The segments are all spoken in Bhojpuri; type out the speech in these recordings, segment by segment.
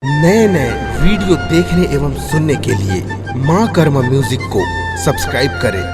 नए नए वीडियो देखने एवं सुनने के लिए माँ कर्मा म्यूजिक को सब्सक्राइब करें।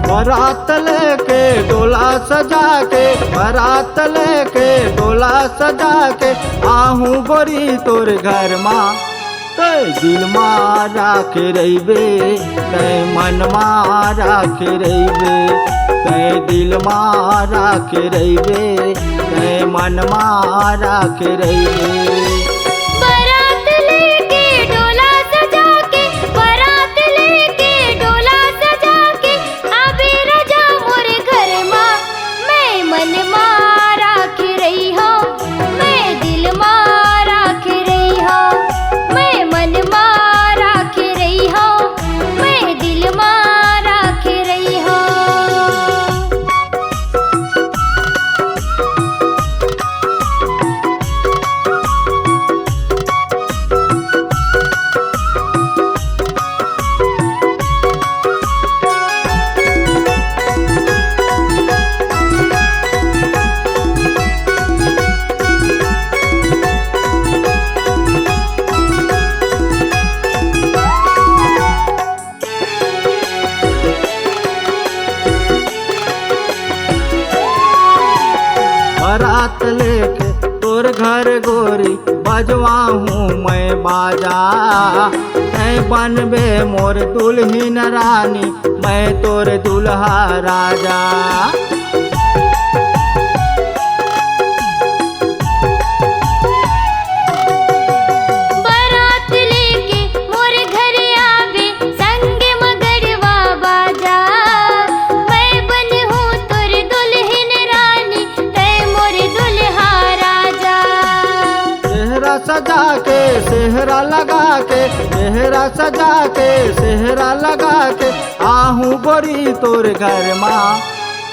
बारात लेके डोला सजा के, बारात लेके डोला सजा के आहूँ गोरी तोर घर माँ। ते दिल माँ राखे रहीबे, ते मन माँ राखे रहीबे, ते दिल माँ राखे रहीबे, ते मन माँ राखे रहीबे। बारात लेके तोर घर गोरी बजवा हूँ मैं बाजा। मैं बनबे मोर दुल्हन रानी, मैं तोर दुल्हा राजा। सजा के सेहरा लगा के, सेहरा सजा के सेहरा लगा के आहूँ गोरी तोर घर माँ।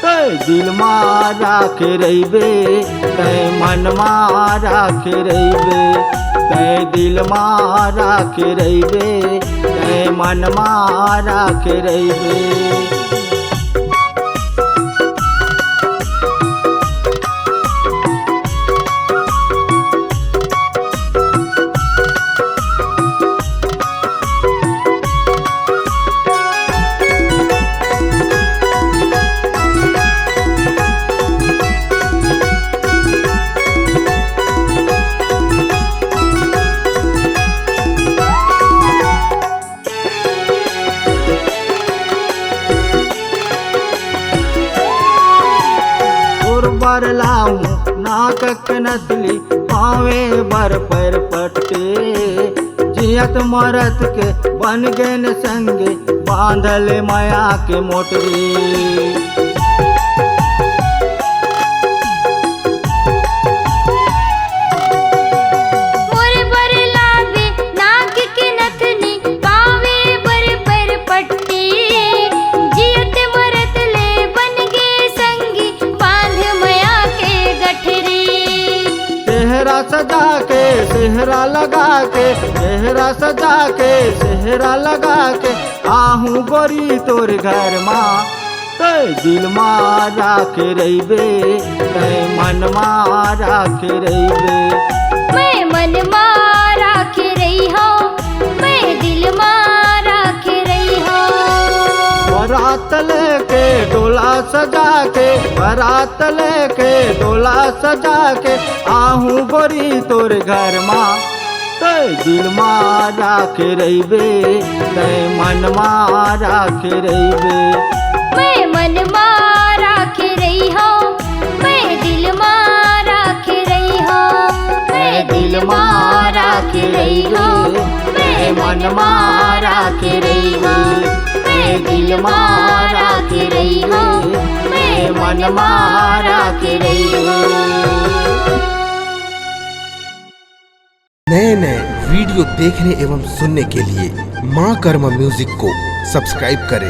ते दिल माँ राखे रहीबे, ते मन माँ राखे रहीबे, ते दिल माँ राखे रहीबे, ते मन माँ राखे रहीबे। बर लाऊं नाक नसली पावे बर पैर पट्टे, जियत मरत के बन गेन संगे बांधल माया के मोटरी। सजा के सेहरा लगा के, सेहरा सजा के सेहरा लगा के आहूँ गोरी तोर घर माँ। ते दिल माँ राखे रहीबे, ते मन माँ राखे रहीबे, मैं मन माँ राखे रही हूँ, मैं दिल माँ राखे रही हूँ। बारात लेके डोला सजा के, बारात लेके डोला सजा के आहूँ गोरी तोर घर माँ। ते दिल माँ राखे रहीबे, ते मन माँ राखे रहीबे, मैं मन माँ राखे रही हूँ, मैं दिल माँ राखे रही हूँ, मैं दिल माँ राखे रही हूँ, मैं मन माँ राखे रही हूँ, मैं दिल माँ राखे रही हूँ, मैं मैं मन मारा के रही हो। नए नए वीडियो देखने एवं सुनने के लिए माँ कर्मा म्यूजिक को सब्सक्राइब करें